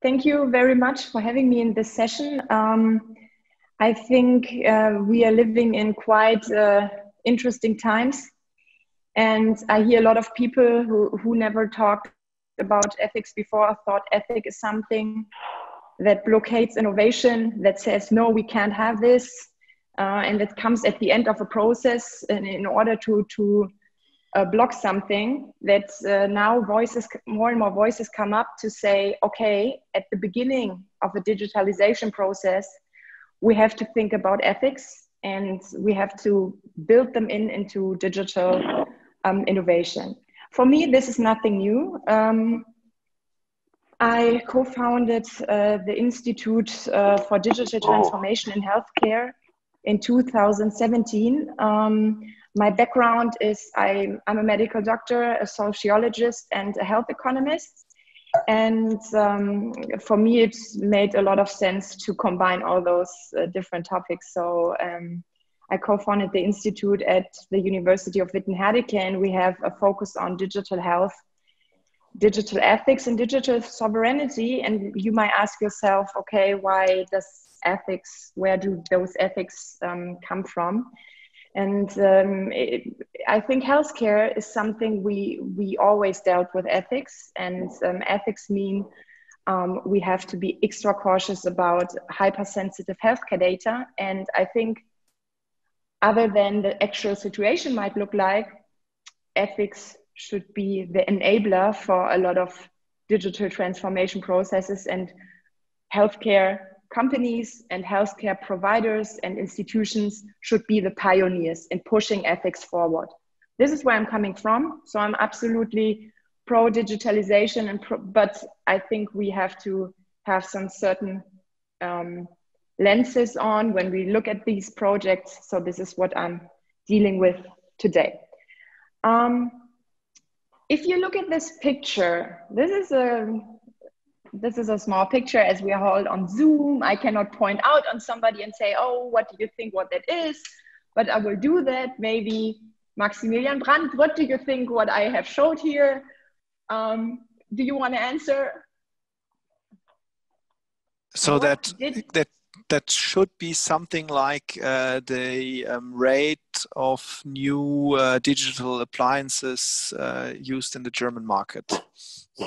Thank you very much for having me in this session. I think we are living in quite interesting times, and I hear a lot of people who never talked about ethics before, thought ethics is something that blockades innovation, that says, no, we can't have this, and it comes at the end of a process in order to block something. That now more and more voices come up to say, okay, at the beginning of the digitalization process, we have to think about ethics, and we have to build them into digital innovation. For me, this is nothing new. I co-founded the Institute for Digital Transformation in Healthcare in 2017. My background is I'm a medical doctor, a sociologist, and a health economist. And for me, it made a lot of sense to combine all those different topics. So I co-founded the Institute at the University of Witten-Herdecke, and we have a focus on digital health, digital ethics, and digital sovereignty. And you might ask yourself, okay, why does ethics, where do those ethics come from? And I think healthcare is something we always dealt with ethics, and ethics mean we have to be extra cautious about hypersensitive healthcare data. And I think other than the actual situation might look like, ethics should be the enabler for a lot of digital transformation processes, and healthcare companies and healthcare providers and institutions should be the pioneers in pushing ethics forward. This is where I'm coming from. So I'm absolutely pro digitalization, but I think we have to have some certain lenses on when we look at these projects. So this is what I'm dealing with today. If you look at this picture, this is a small picture, as we are all on Zoom. I cannot point out on somebody and say, oh, what do you think what that is? But I will do that. Maybe Maximilian Brandt, what do you think what I have showed here? Do you want to answer? So that should be something like the rate of new digital appliances used in the German market.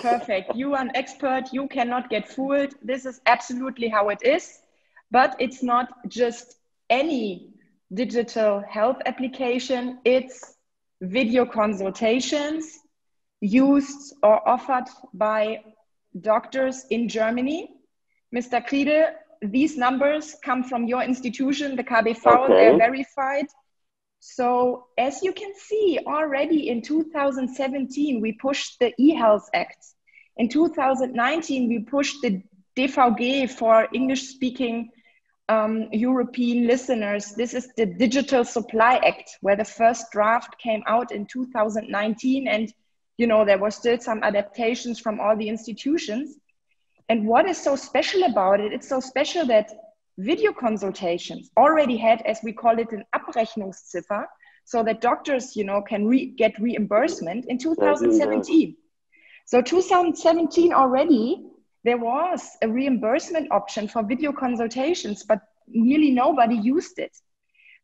Perfect. You are an expert. You cannot get fooled. This is absolutely how it is. But it's not just any digital health application. It's video consultations used or offered by doctors in Germany. Mr. Kriede, these numbers come from your institution, the KBV. Okay. They're verified. So as you can see, already in 2017, we pushed the eHealth Act. In 2019, we pushed the DVG for English-speaking European listeners. This is the Digital Supply Act, where the first draft came out in 2019. And, you know, there were still some adaptations from all the institutions. And what is so special about it? It's so special that video consultations already had, as we call it, an Abrechnungsziffer, so that doctors, you know, can get reimbursement in 2017. So 2017 already, there was a reimbursement option for video consultations, but nearly nobody used it.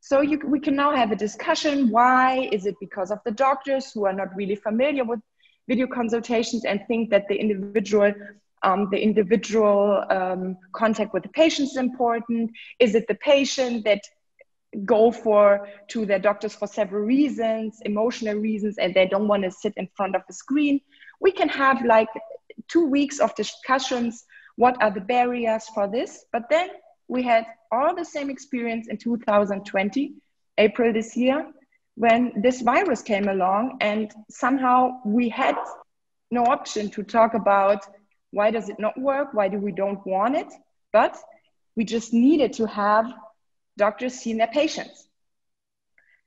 So we can now have a discussion. Why? Is it because of the doctors who are not really familiar with video consultations and think that the individual contact with the patient is important? Is it the patient that go to their doctors for several reasons, emotional reasons, and they don't want to sit in front of a screen? We can have like 2 weeks of discussions. What are the barriers for this? But then we had all the same experience in 2020, April this year, when this virus came along, and somehow we had no option to talk about why does it not work? Why do we don't want it? But we just needed to have doctors seeing their patients.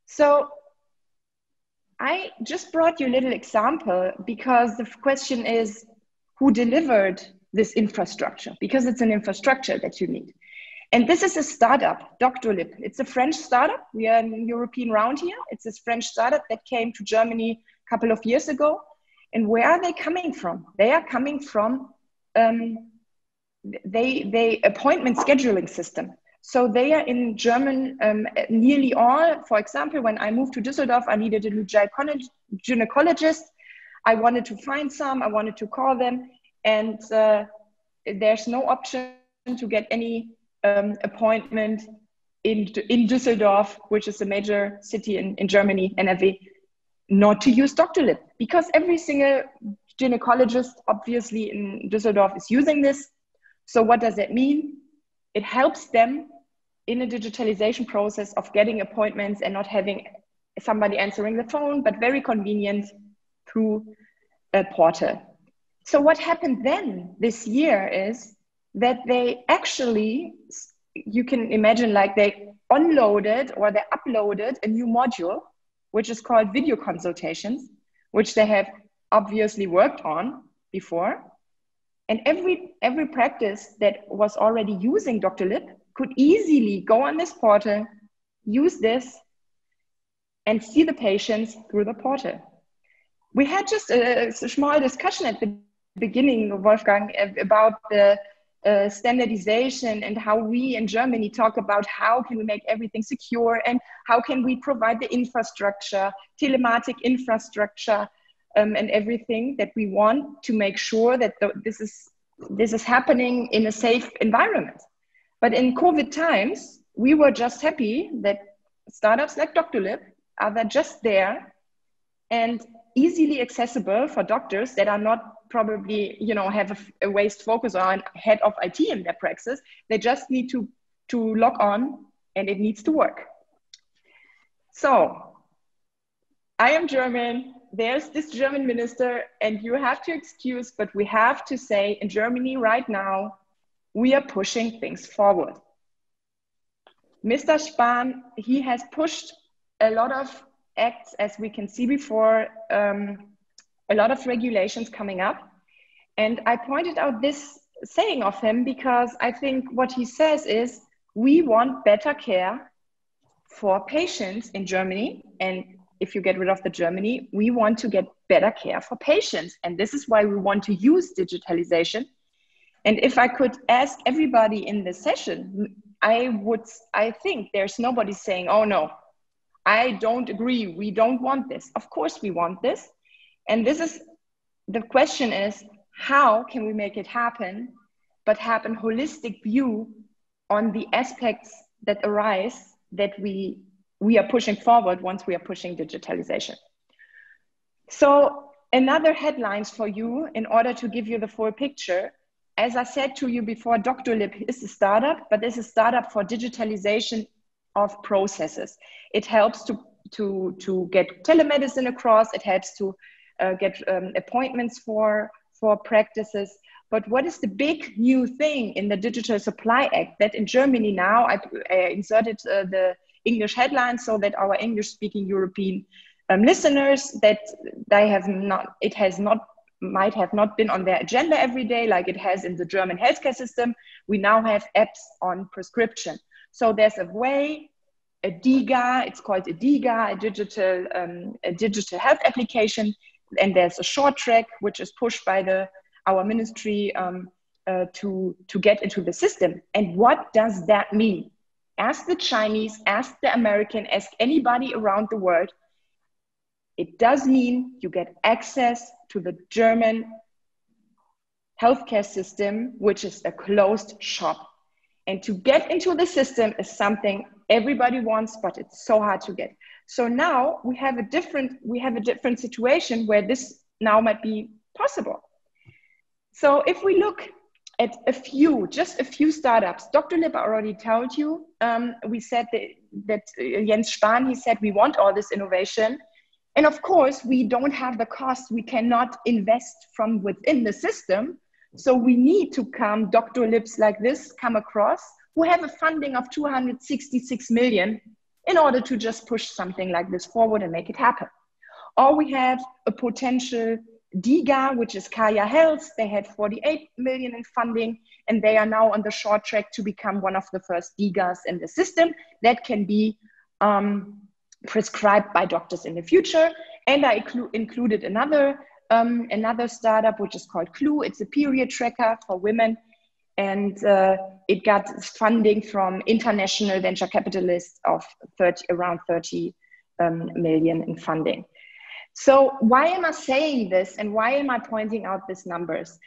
So I just brought you a little example because the question is, who delivered this infrastructure? Because it's an infrastructure that you need. And this is a startup, Doctolib. It's a French startup. We are in European round here. It's this French startup that came to Germany a couple of years ago. And where are they coming from? They are coming from they appointment scheduling system. So they are in German, nearly all. For example, when I moved to Düsseldorf, I needed a new gynecologist. I wanted to find some, I wanted to call them, and there's no option to get any appointment in Düsseldorf, which is a major city in Germany, NRW, not to use Doctolib, because every single gynecologist, obviously in Düsseldorf, is using this. So what does that mean? It helps them in a digitalization process of getting appointments and not having somebody answering the phone, but very convenient through a portal. So what happened then this year is that they actually, you can imagine, like they unloaded or they uploaded a new module, which is called video consultations, which they have obviously worked on before. And every practice that was already using Doctolib could easily go on this portal, use this, and see the patients through the portal. We had just a small discussion at the beginning, Wolfgang, about the standardization and how we in Germany talk about how can we make everything secure and how can we provide the infrastructure, telematic infrastructure, and everything that we want to make sure that this is happening in a safe environment. But in COVID times, we were just happy that startups like Doctolib are just there and easily accessible for doctors that are not probably, have a waste focus on head of IT in their praxis. They just need to log on and it needs to work. So I am German. There's this German minister, and you have to excuse, but we have to say in Germany right now, we are pushing things forward. Mr. Spahn, he has pushed a lot of acts, as we can see before, a lot of regulations coming up. And I pointed out this saying of him because I think what he says is, we want better care for patients in Germany. And if you get rid of the Germany, we want to get better care for patients. And this is why we want to use digitalization. And if I could ask everybody in this session, I think there's nobody saying, oh no, I don't agree, we don't want this. Of course we want this. And the question is, how can we make it happen, but have a holistic view on the aspects that arise that we are pushing forward once we are pushing digitalization. So another headlines for you in order to give you the full picture. As I said to you before, Doctolib is a startup, but it's a startup for digitalization of processes. It helps to get telemedicine across. It helps to get appointments for practices. But what is the big new thing in the Digital Supply Act that in Germany now, I inserted the English headlines so that our English-speaking European listeners, that might have not been on their agenda every day like it has in the German healthcare system. We now have apps on prescription. So there's a way, a DiGA, it's called a DiGA, a digital health application, and there's a short track which is pushed by our ministry to get into the system. And what does that mean? Ask the Chinese, ask the American, ask anybody around the world. It does mean you get access to the German healthcare system, which is a closed shop. And to get into the system is something everybody wants, but it's so hard to get. So now we have a different situation where this now might be possible. So if we look at just a few startups, Doctolib already told you, we said that Jens Spahn, he said, we want all this innovation. And of course, we don't have the cost. We cannot invest from within the system. So we need to Doctolibs like this come across who have a funding of 266 million in order to just push something like this forward and make it happen. Or we have a potential DiGA, which is Kaya Health. They had 48 million in funding, and they are now on the short track to become one of the first DiGAs in the system that can be prescribed by doctors in the future. And I included another startup, which is called Clue. It's a period tracker for women. and it got funding from international venture capitalists of around 30 million in funding. So why am I saying this, and why am I pointing out these numbers?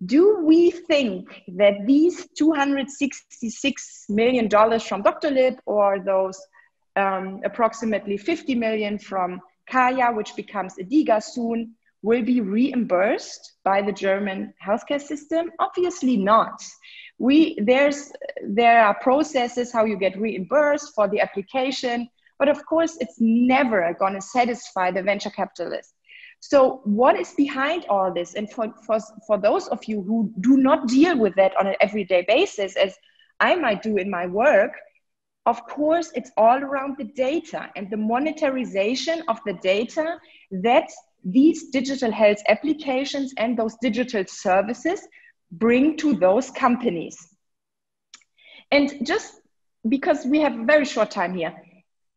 Do we think that these $266 million from Dr. Lib, or those approximately 50 million from Kaya, which becomes Adiga soon, will be reimbursed by the German healthcare system? Obviously not. There are processes how you get reimbursed for the application, but of course it's never going to satisfy the venture capitalists. So what is behind all this? And for those of you who do not deal with that on an everyday basis, as I might do in my work, of course, it's all around the data and the monetarization of the data that these digital health applications and those digital services bring to those companies. And just because we have a very short time here,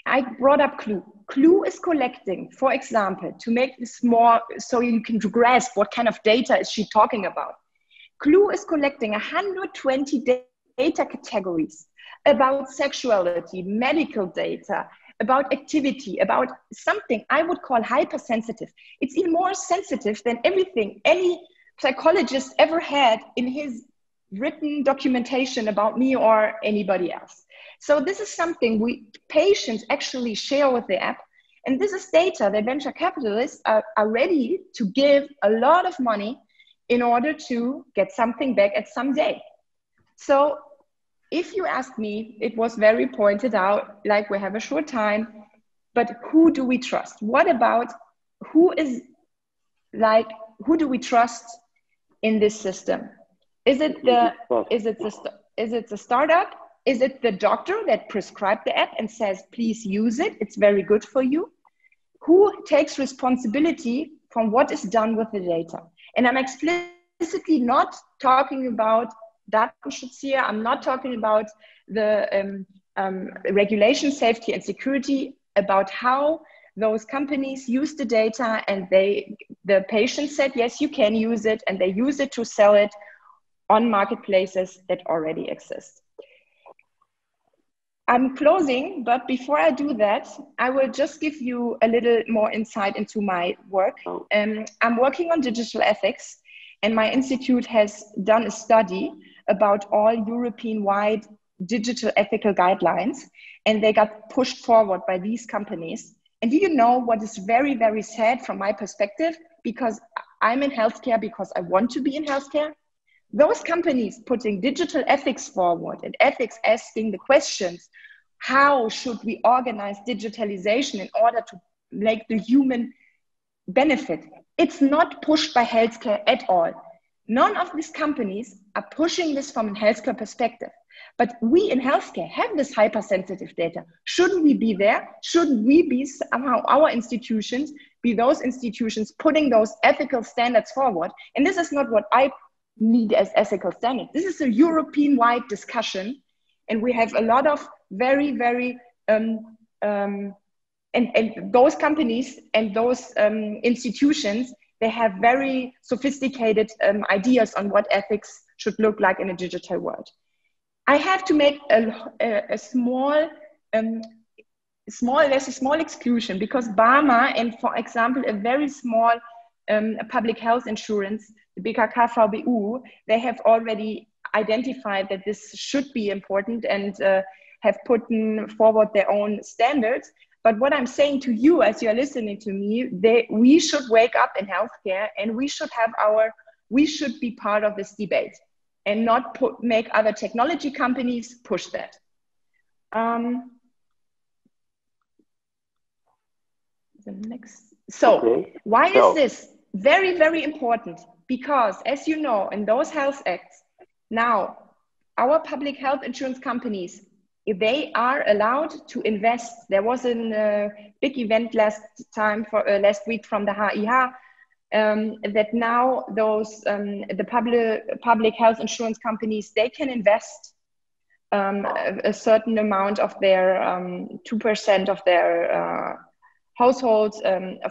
I brought up Clue. Clue is collecting, for example, to make this more so you can grasp what kind of data is she talking about. Clue is collecting 120 data categories about sexuality, medical data, about activity, about something I would call hypersensitive. It's even more sensitive than everything any psychologist ever had in his written documentation about me or anybody else. So this is something patients actually share with the app. And this is data that venture capitalists are ready to give a lot of money in order to get something back at some day. So if you ask me, it was very pointed out, like we have a short time, but who do we trust? What about who do we trust in this system? Is it the startup? Is it the doctor that prescribed the app and says, please use it, it's very good for you? Who takes responsibility from what is done with the data? And I'm explicitly not talking about Datenschutz here. I'm not talking about the regulation, safety and security, about how those companies use the data, and the patient said, yes, you can use it, and they use it to sell it on marketplaces that already exist. I'm closing, but before I do that, I will just give you a little more insight into my work. I'm working on digital ethics, and my institute has done a study about all European-wide digital ethical guidelines, and they got pushed forward by these companies. And do you know what is very, very sad from my perspective? Because I'm in healthcare, because I want to be in healthcare. Those companies putting digital ethics forward, and ethics asking the questions, how should we organize digitalization in order to make the human benefit? It's not pushed by healthcare at all. None of these companies are pushing this from a healthcare perspective. But we in healthcare have this hypersensitive data. Shouldn't we be there? Shouldn't we be somehow, our institutions, be those institutions putting those ethical standards forward? And this is not what I need as ethical standards. This is a European-wide discussion. And we have a lot of very, very, and those companies and those institutions, they have very sophisticated ideas on what ethics should look like in a digital world. I have to make a small exclusion, because BARMA and, for example, a very small public health insurance, the Becker KVBU, they have already identified that this should be important and have put forward their own standards. But what I'm saying to you as you're listening to me, we should wake up in healthcare, and we should be part of this debate and not make other technology companies push that. Why is this very, very important? Because, as you know, in those health acts, now our public health insurance companies, they are allowed to invest. There was a big event last week from the HIH, that now those the public health insurance companies, they can invest a certain amount of their 2% of their households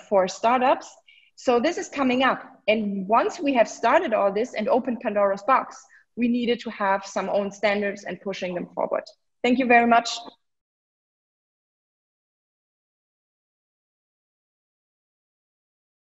for startups. So this is coming up, and once we have started all this and opened Pandora's box, we needed to have some own standards and pushing them forward. Thank you very much.